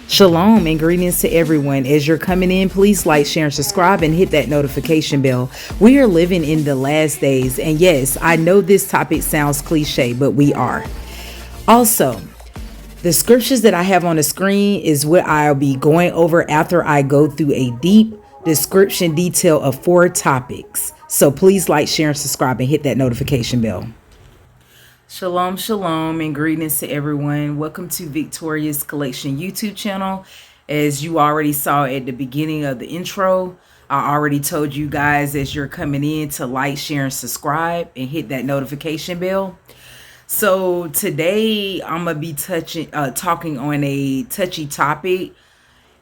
Shalom and greetings to everyone. As you're coming in, please like, share, and subscribe and hit that notification bell. We are living in the last days. And yes, I know this topic sounds cliche, but we are. Also, the scriptures that I have on the screen is what I'll be going over after I go through a deep description detail of 4 topics. So please like, share, and subscribe and hit that notification bell. Shalom, shalom, and greetings to everyone. Welcome to Victorious Collection YouTube channel. As you already saw at the beginning of the intro, I already told you guys as you're coming in to like, share, and subscribe and hit that notification bell. So today I'm gonna be talking on a touchy topic,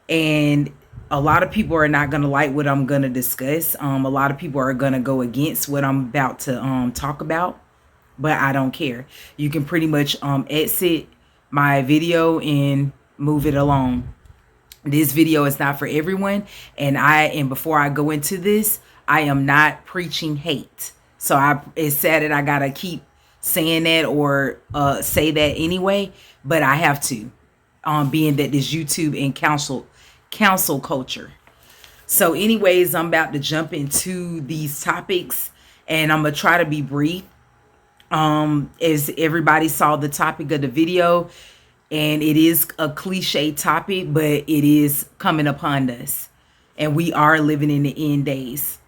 and a lot of people are not gonna like what I'm gonna discuss. A lot of people are gonna go against what I'm about to talk about. But I don't care. You can pretty much exit my video and move it along. This video is not for everyone. And before I go into this, I am not preaching hate. So it's sad that I gotta keep saying that or say that anyway, but I have to, being that this YouTube and council culture. So anyways, I'm about to jump into these topics and I'm gonna try to be brief. As everybody saw the topic of the video, and it is a cliche topic, but it is coming upon us and we are living in the end days.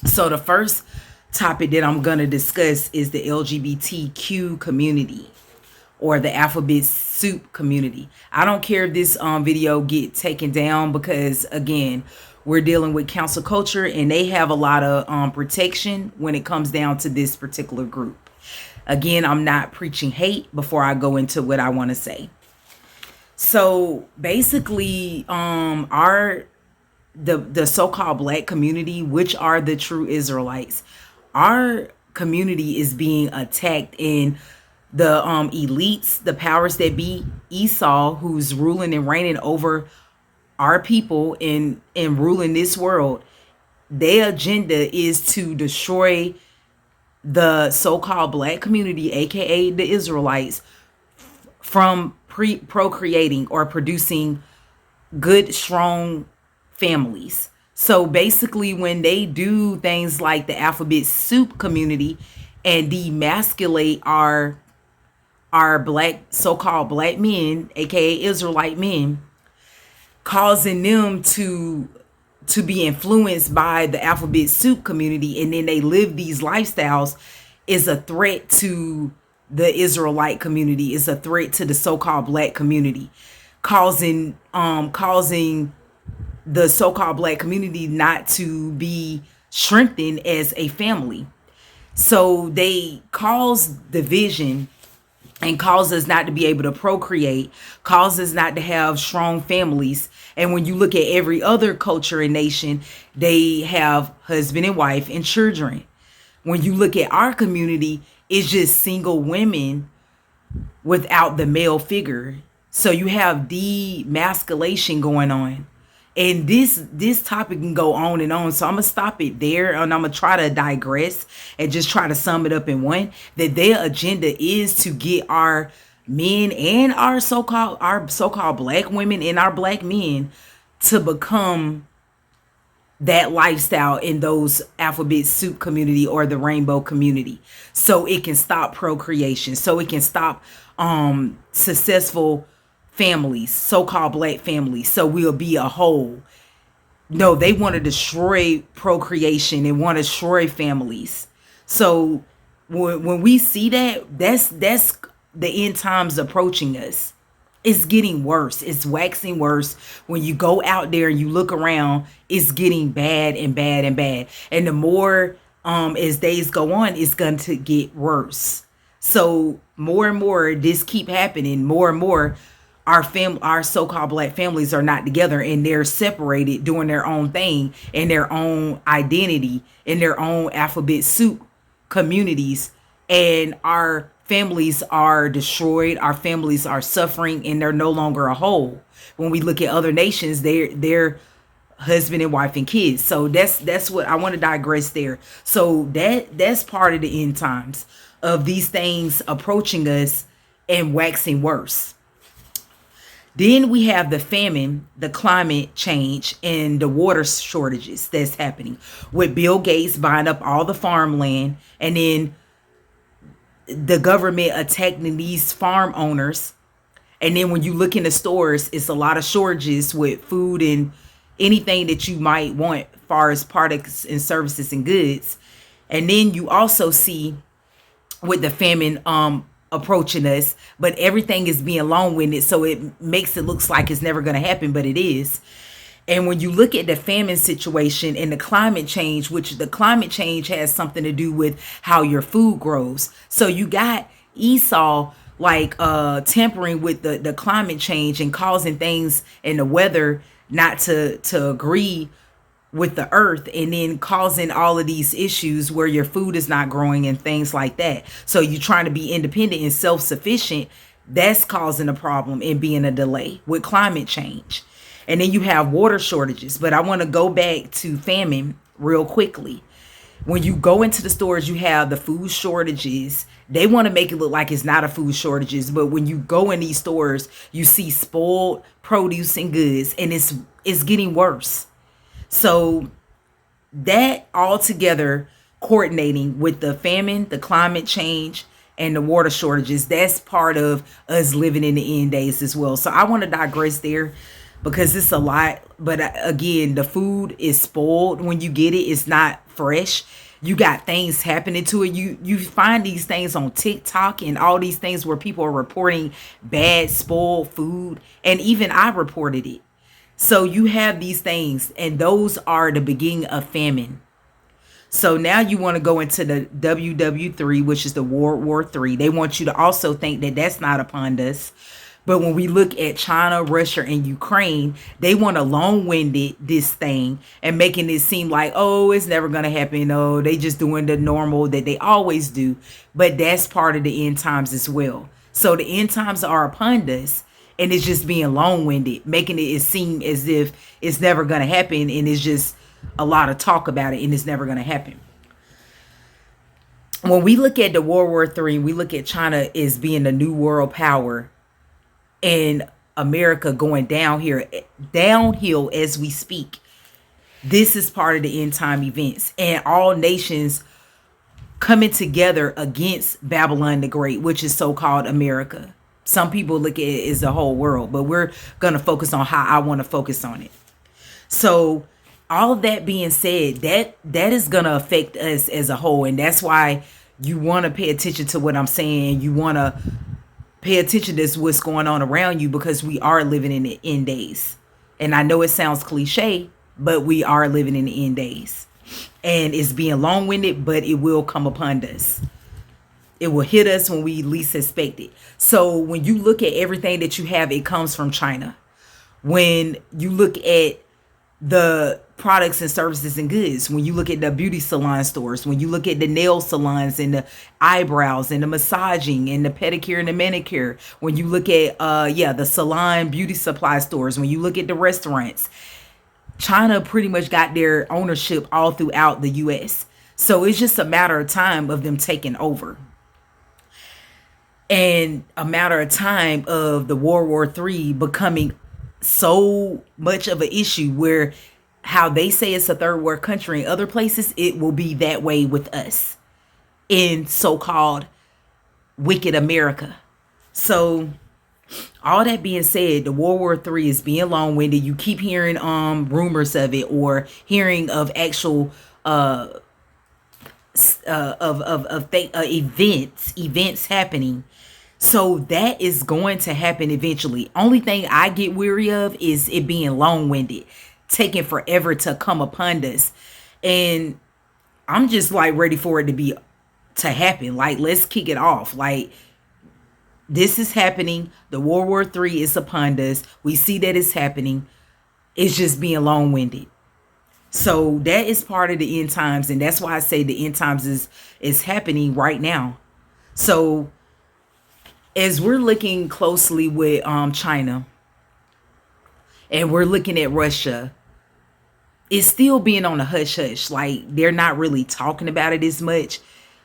So the first topic that I'm going to discuss is the LGBTQ community, or the alphabet soup community. I don't care if this video get taken down, because again, we're dealing with council culture and they have a lot of protection when it comes down to this particular group. Again, I'm not preaching hate before I go into what I want to say. So basically, the so-called black community, which are the true Israelites, our community is being attacked, and the elites, the powers that be, Esau, who's ruling and reigning over our people and ruling this world, their agenda is to destroy the so-called black community, aka the Israelites, from procreating or producing good, strong families. So basically, when they do things like the alphabet soup community and demasculate our black, so-called black men, aka Israelite men, causing them to be influenced by the alphabet soup community, and then they live these lifestyles, is a threat to the Israelite community, is a threat to the so-called black community, causing the so-called black community not to be strengthened as a family. So they cause division and cause us not to be able to procreate, cause us not to have strong families. And when you look at every other culture and nation, they have husband and wife and children. When you look at our community, it's just single women without the male figure. So you have demasculation going on. And this topic can go on and on. So I'm going to stop it there, and I'm going to try to digress and just try to sum it up in one, that their agenda is to get our men and our so-called black women and our black men to become that lifestyle in those alphabet soup community or the rainbow community, so it can stop procreation, so it can stop successful families, so-called black families, so we'll be a whole. No, they want to destroy procreation and want to destroy families. So when we see that, that's the end times approaching us. It's getting worse. It's waxing worse. When you go out there and you look around, it's getting bad and bad and bad. And the more as days go on, it's going to get worse. So more and more this keep happening. More and more our so-called black families are not together, and they're separated, doing their own thing in their own identity, in their own alphabet soup communities, and our families are destroyed, our families are suffering, and they're no longer a whole. When we look at other nations, they're husband and wife and kids. So that's what I want to digress there. So that's part of the end times of these things approaching us and waxing worse. Then we have the famine, the climate change, and the water shortages that's happening with Bill Gates buying up all the farmland, and then the government attacking these farm owners. And then when you look in the stores, it's a lot of shortages with food and anything that you might want as far as products and services and goods. And then you also see with the famine approaching us, but everything is being long-winded, so it makes it looks like it's never going to happen, but it is. And when you look at the famine situation and the climate change, which the climate change has something to do with how your food grows. So you got Esau like tampering with the climate change and causing things in the weather not to agree with the earth, and then causing all of these issues where your food is not growing and things like that. So you're trying to be independent and self-sufficient. That's causing a problem and being a delay with climate change. And then you have water shortages. But I want to go back to famine real quickly. When you go into the stores, you have the food shortages. They want to make it look like it's not a food shortages, but when you go in these stores, you see spoiled produce and goods, and it's getting worse. So that all together, coordinating with the famine, the climate change, and the water shortages, that's part of us living in the end days as well. So I want to digress there because it's a lot. But again, the food is spoiled when you get it. It's not fresh. You got things happening to it. You find these things on TikTok and all these things where people are reporting bad, spoiled food. And even I reported it. So you have these things, and those are the beginning of famine. So now you want to go into the WW3, which is the World War III. They want you to also think that that's not upon us. But when we look at China, Russia, and Ukraine, they want to long-winded this thing and making it seem like, oh, it's never going to happen. Oh, they just doing the normal that they always do. But that's part of the end times as well. So the end times are upon us. And it's just being long-winded, making it seem as if it's never going to happen. And it's just a lot of talk about it, and it's never going to happen. When we look at the World War III, we look at China as being the new world power, and America going downhill as we speak. This is part of the end time events, and all nations coming together against Babylon the Great, which is so-called America. Some people look at it as the whole world, but we're going to focus on how I want to focus on it. So all of that being said, that is going to affect us as a whole. And that's why you want to pay attention to what I'm saying. You want to pay attention to what's going on around you, because we are living in the end days. And I know it sounds cliche, but we are living in the end days. And it's being long-winded, but it will come upon us. It will hit us when we least expect it. So when you look at everything that you have, it comes from China. When you look at the products and services and goods, when you look at the beauty salon stores, when you look at the nail salons and the eyebrows and the massaging and the pedicure and the manicure, when you look at the salon beauty supply stores, when you look at the restaurants, China pretty much got their ownership all throughout the US. So it's just a matter of time of them taking over. And a matter of time of the World War III becoming so much of an issue where how they say it's a third world country in other places, it will be that way with us in so-called wicked America. So all that being said, the World War III is being long-winded. You keep hearing rumors of it, or hearing of actual events happening. So that is going to happen eventually. Only thing I get weary of is it being long-winded, taking forever to come upon us. And I'm just like ready for it to happen. Like, let's kick it off. Like, this is happening. The World War III is upon us. We see that it's happening. It's just being long-winded. So that is part of the end times. And that's why I say the end times is happening right now. So as we're looking closely with China, and we're looking at Russia, it's still being on a hush hush. Like, they're not really talking about it as much.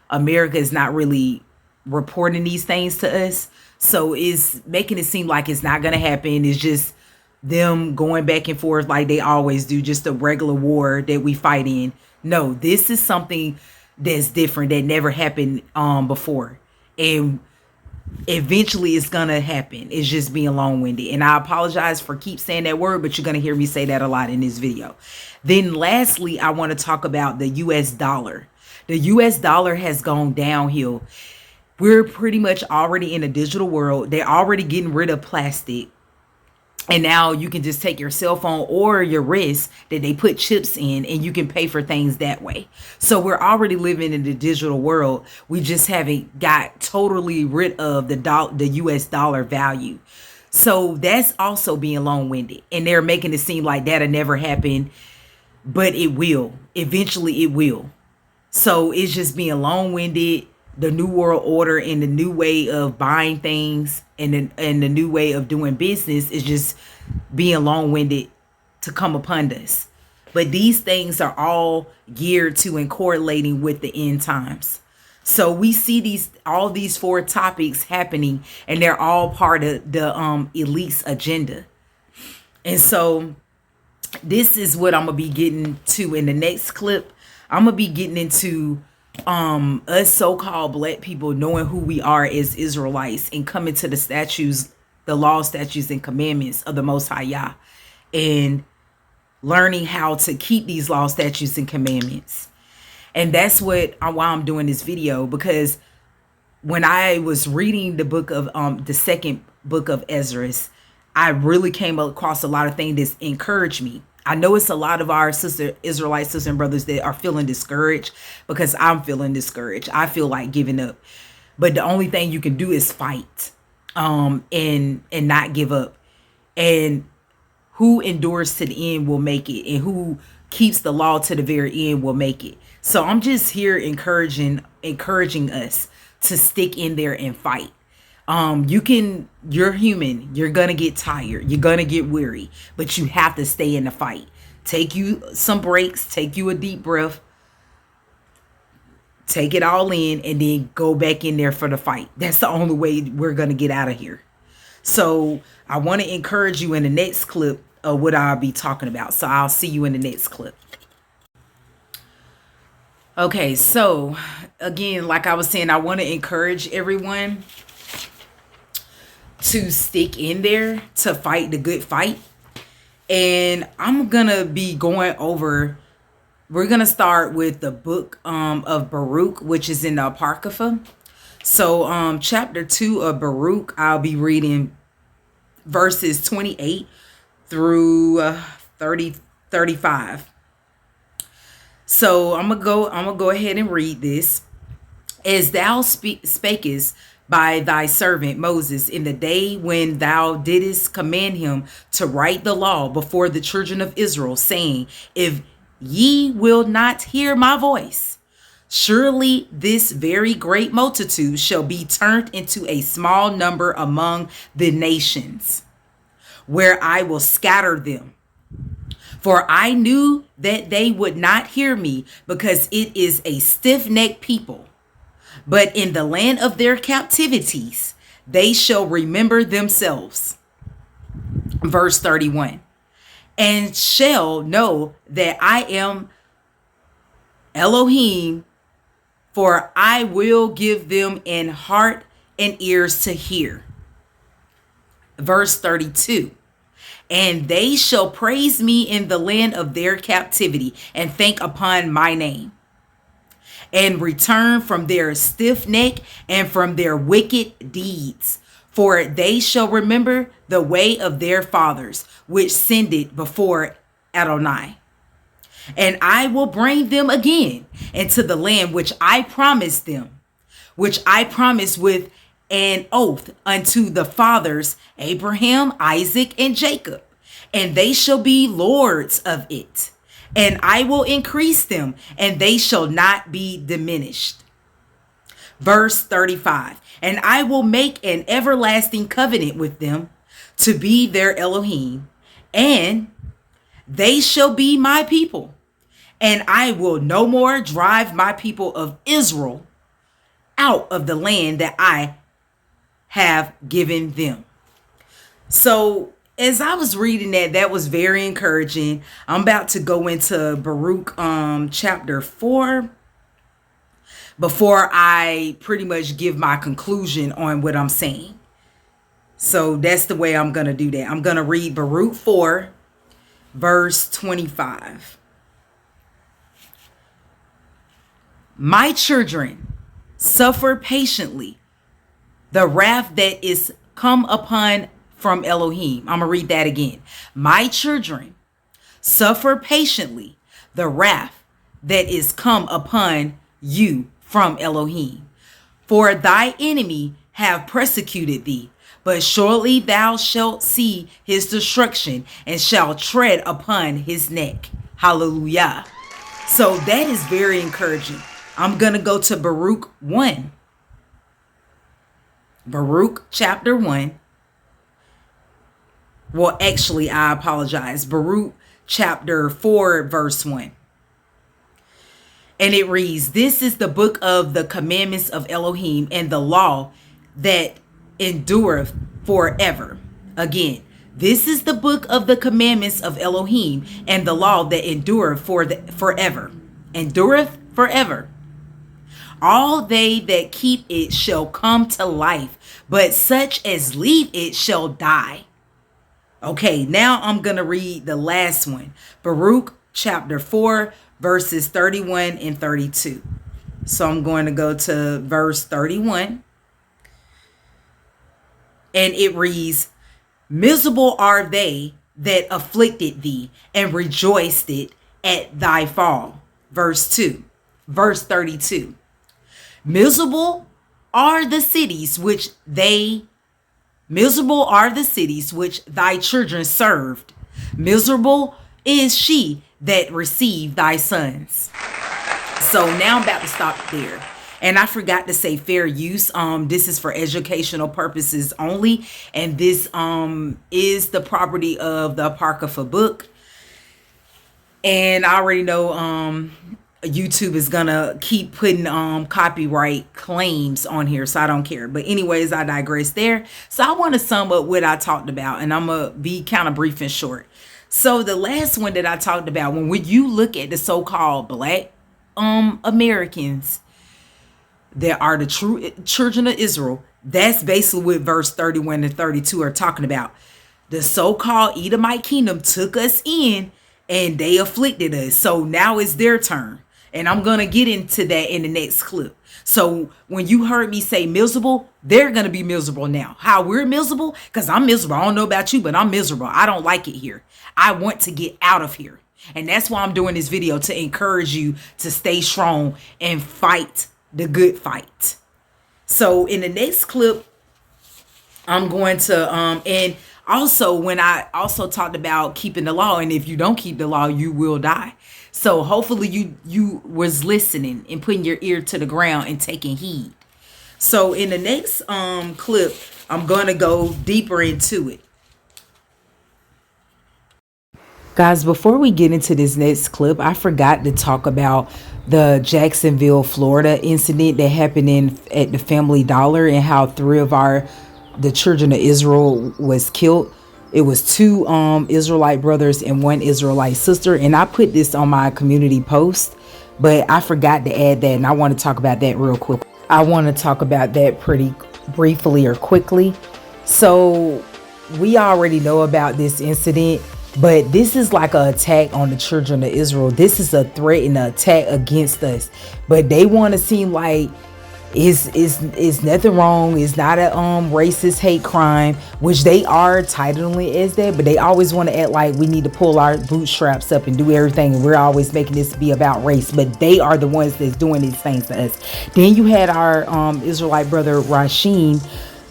America is not really reporting these things to us. So it's making it seem like it's not going to happen. It's just them going back and forth like they always do, just a regular war that we fight in. No, this is something that's different that never happened before. And eventually it's gonna happen. It's just being long-winded. And I apologize for keep saying that word, but you're gonna hear me say that a lot in this video. Then lastly, I want to talk about the US dollar. The US dollar has gone downhill. We're pretty much already in a digital world. They're already getting rid of plastic. And now you can just take your cell phone or your wrist that they put chips in and you can pay for things that way. So we're already living in the digital world. We just haven't got totally rid of the US dollar value. So that's also being long-winded. And they're making it seem like that'll never happen, but it will. Eventually it will. So it's just being long-winded. The new world order and the new way of buying things and the new way of doing business is just being long-winded to come upon us. But these things are all geared to and correlating with the end times. So we see all these 4 topics happening, and they're all part of the elite's agenda. And so this is what I'm gonna be getting to in the next clip. I'm gonna be getting into us so-called black people knowing who we are as Israelites and coming to the statutes, the law, statutes, and commandments of the Most High Yah, and learning how to keep these law, statutes, and commandments. And that's why I'm doing this video, because when I was reading the book of the second book of Ezra, I really came across a lot of things that encouraged me. I know it's a lot of our Israelite sisters and brothers that are feeling discouraged, because I'm feeling discouraged. I feel like giving up. But the only thing you can do is fight and not give up. And who endures to the end will make it. And who keeps the law to the very end will make it. So I'm just here encouraging us to stick in there and fight. You're human. You're going to get tired. You're going to get weary, but you have to stay in the fight. Take you some breaks, take you a deep breath, take it all in, and then go back in there for the fight. That's the only way we're going to get out of here. So I want to encourage you in the next clip of what I'll be talking about. So I'll see you in the next clip. Okay. So again, like I was saying, I want to encourage everyone to stick in there, to fight the good fight. And I'm gonna be going over, we're gonna start with the book of Baruch, which is in the Apocrypha. So chapter 2 of Baruch, I'll be reading verses 28 through 35. So I'm gonna go ahead and read this. As thou spakest by thy servant Moses in the day when thou didst command him to write the law before the children of Israel, saying, if ye will not hear my voice, surely this very great multitude shall be turned into a small number among the nations, where I will scatter them. For I knew that they would not hear me, because it is a stiff-necked people. But in the land of their captivities, they shall remember themselves. Verse 31. And shall know that I am Elohim, for I will give them an heart and ears to hear. Verse 32. And they shall praise me in the land of their captivity, and think upon my name, and return from their stiff neck and from their wicked deeds. For they shall remember the way of their fathers, which sinned before Adonai. And I will bring them again into the land which I promised them, which I promised with an oath unto the fathers, Abraham, Isaac, and Jacob. And they shall be lords of it. And I will increase them, and they shall not be diminished. Verse 35. And I will make an everlasting covenant with them, to be their Elohim, and they shall be my people. And I will no more drive my people of Israel out of the land that I have given them. So as I was reading that was very encouraging. I'm about to go into Baruch chapter 4 before I pretty much give my conclusion on what I'm saying. So that's the way I'm going to do that. I'm going to read Baruch 4 verse 25. My children, suffer patiently the wrath that is come upon from Elohim. I'm going to read that again. My children, suffer patiently the wrath that is come upon you from Elohim. For thy enemy have persecuted thee, but surely thou shalt see his destruction and shalt tread upon his neck. Hallelujah. So that is very encouraging. I'm going to go to Baruch 1. Baruch chapter 1. Well, actually, I apologize. Baruch chapter 4, verse 1. And it reads, this is the book of the commandments of Elohim and the law that endureth forever. Again, this is the book of the commandments of Elohim and the law that endureth forever. Endureth forever. All they that keep it shall come to life, but such as leave it shall die. Okay, now I'm going to read the last one. Baruch chapter 4, verses 31 and 32. So I'm going to go to verse 31. And it reads, miserable are they that afflicted thee and rejoiced it at thy fall. Verse 2. Verse 32. Miserable are the cities which thy children served. Miserable is she that received thy sons. So now I'm about to stop there. And I forgot to say fair use. This is for educational purposes only. And this is the property of the Apocrypha book. And I already know YouTube is gonna keep putting copyright claims on here, so I don't care. But anyways, I digress there. So I want to sum up what I talked about, and I'm gonna be kind of brief and short. So the last one that I talked about, when you look at the so-called black Americans that are the true children of Israel, that's basically what verse 31 and 32 are talking about. The so-called Edomite kingdom took us in and they afflicted us. So now it's their turn. And I'm going to get into that in the next clip. So when you heard me say miserable, they're going to be miserable now. How we're miserable? Because I'm miserable. I don't know about you, but I'm miserable. I don't like it here. I want to get out of here. And that's why I'm doing this video, to encourage you to stay strong and fight the good fight. So in the next clip, I'm going to, and also when I also talked about keeping the law, and if you don't keep the law, you will die. So hopefully you was listening and putting your ear to the ground and taking heed. So in the next clip, I'm going to go deeper into it. Guys, before we get into this next clip, I forgot to talk about the Jacksonville, Florida incident that happened at the Family Dollar, and how 3 of the children of Israel was killed. It was 2 Israelite brothers and 1 Israelite sister. And I put this on my community post, but I forgot to add that. And I want to talk about that real quick. I want to talk about that pretty briefly or quickly. So we already know about this incident, but this is like an attack on the children of Israel. This is a threat and an attack against us. But they want to seem like is nothing wrong. It's not a racist hate crime, which they are titling as that, but they always want to act like we need to pull our bootstraps up and do everything, and we're always making this be about race. But they are the ones that's doing these things to us. Then you had our Israelite brother Rasheen,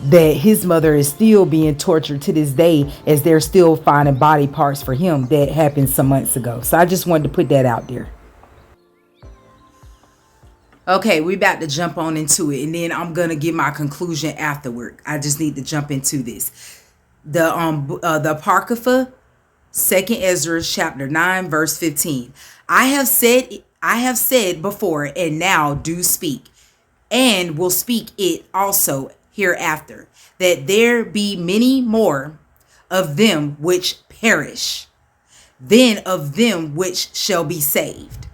that his mother is still being tortured to this day, as they're still finding body parts for him. That happened some months ago. So I just wanted to put that out there. Okay, we about to jump on into it, and then I'm gonna give my conclusion afterward. I just need to jump into this. The Apocrypha, 2nd Ezra chapter 9 verse 15. I have said before, and now do speak, and will speak it also hereafter, that there be many more of them which perish than of them which shall be saved.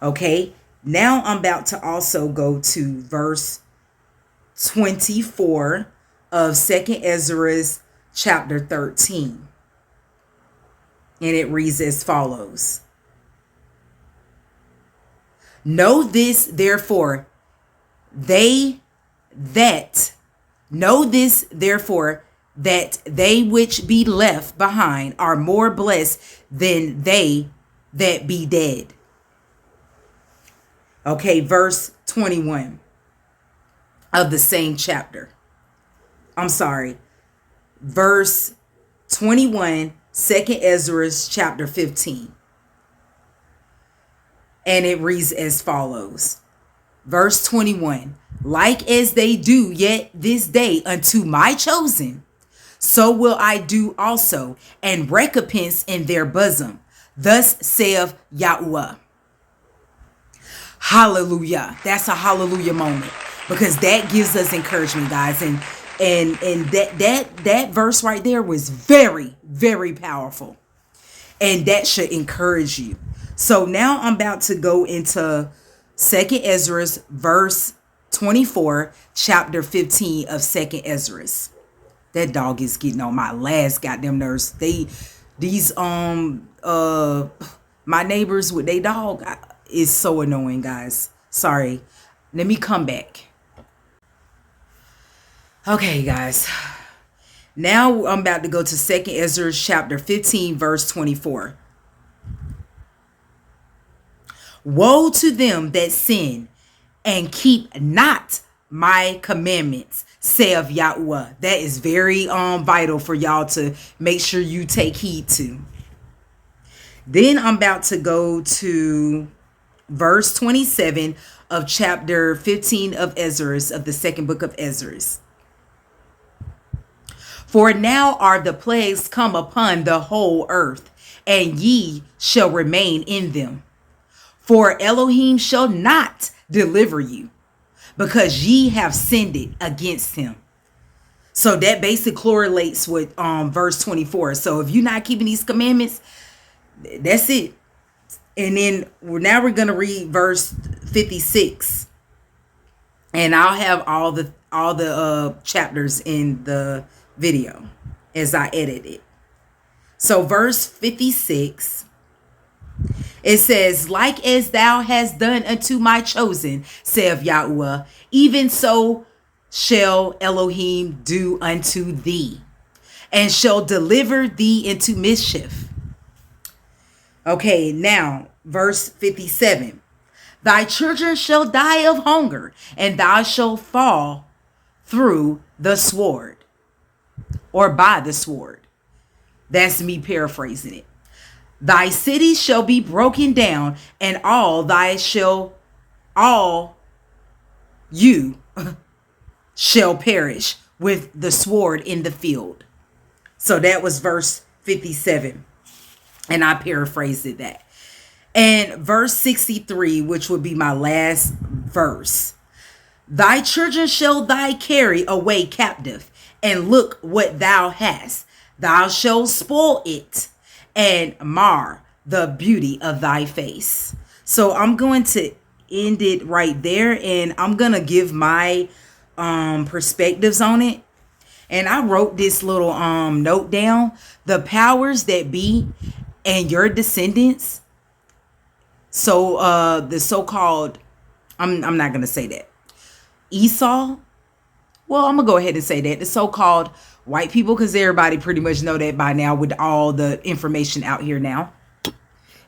Okay, now I'm about to also go to verse 24 of 2nd Ezra chapter 13. And it reads as follows. Know this, therefore, that they which be left behind are more blessed than they that be dead. Okay, verse 21 of the same chapter. I'm sorry. Verse 21, 2nd Ezra chapter 15. And it reads as follows. Verse 21. Like as they do yet this day unto my chosen, so will I do also, and recompense in their bosom. Thus saith YAHUAH. Hallelujah. That's a hallelujah moment, because that gives us encouragement, guys. And that verse right there was very, very powerful. And that should encourage you. So now I'm about to go into 2nd Ezra verse 24, chapter 15 of 2nd Ezra. That dog is getting on my last goddamn nerves. My neighbors with their dog is so annoying, guys. Sorry. Let me come back. Okay, guys. Now I'm about to go to 2nd Ezra chapter 15, verse 24. Woe to them that sin and keep not my commandments, saith YAHUAH. That is very vital for y'all to make sure you take heed to. Then I'm about to go to verse 27 of chapter 15 of Ezra, of the second book of Ezra. For now are the plagues come upon the whole earth, and ye shall remain in them. For Elohim shall not deliver you, because ye have sinned against him. So that basically correlates with verse 24. So if you're not keeping these commandments, that's it. And then now we're going to read verse 56. And I'll have all the chapters in the video as I edit it. So verse 56, it says, like as thou hast done unto my chosen, saith YAHUAH, even so shall Elohim do unto thee, and shall deliver thee into mischief. Okay, now verse 57. Thy children shall die of hunger, and thou shalt fall through the sword, or by the sword. That's me paraphrasing it. Thy cities shall be broken down, and you shall perish with the sword in the field. So that was verse 57. And I paraphrased that. And verse 63, which would be my last verse. Thy children shall thy carry away captive, and look what thou hast. Thou shalt spoil it, and mar the beauty of thy face. So I'm going to end it right there, and I'm going to give my perspectives on it. And I wrote this little note down. The powers that be and your descendants. So the so-called, I'm not going to say that. Esau. Well, I'm going to go ahead and say that. The so-called white people, because everybody pretty much know that by now with all the information out here now.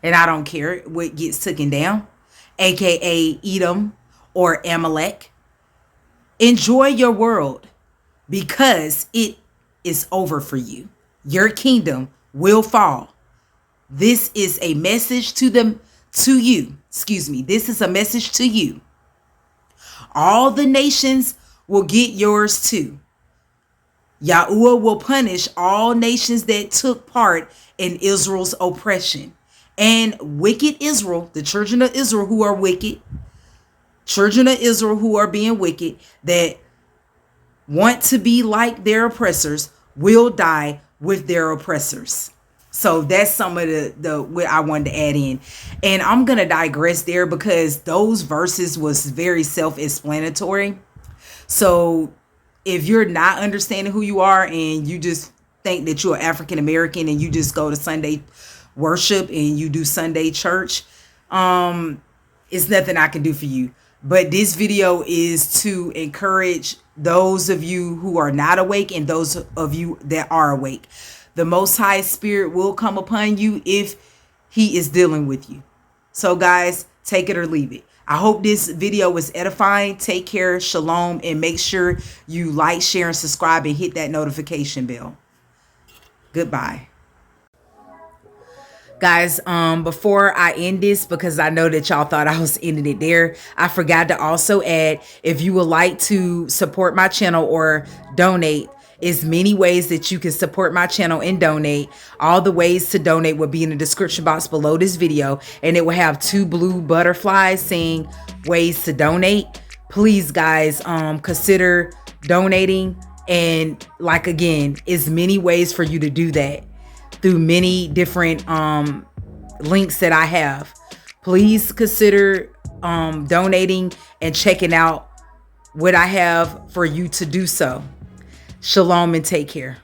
And I don't care what gets taken down. AKA Edom or Amalek. Enjoy your world, because it is over for you. Your kingdom will fall. This is a message to you. Excuse me. This is a message to you. All the nations will get yours too. YAHUAH will punish all nations that took part in Israel's oppression. And wicked Israel, the children of Israel who are wicked, children of Israel who are being wicked, that want to be like their oppressors will die with their oppressors. So that's some of the what I wanted to add in. And I'm going to digress there because those verses was very self-explanatory. So if you're not understanding who you are and you just think that you're African American and you just go to Sunday worship and you do Sunday church, it's nothing I can do for you. But this video is to encourage those of you who are not awake and those of you that are awake. The Most High Spirit will come upon you if he is dealing with you. So guys, take it or leave it. I hope this video was edifying. Take care, shalom, and make sure you like, share, and subscribe and hit that notification bell. Goodbye. Guys, before I end this, because I know that y'all thought I was ending it there, I forgot to also add, if you would like to support my channel or donate, is many ways that you can support my channel and donate. All the ways to donate will be in the description box below this video, and it will have 2 blue butterflies saying ways to donate. Please, guys, consider donating. And like, again, is many ways for you to do that through many different links that I have. Please consider donating and checking out what I have for you to do so. Shalom and take care.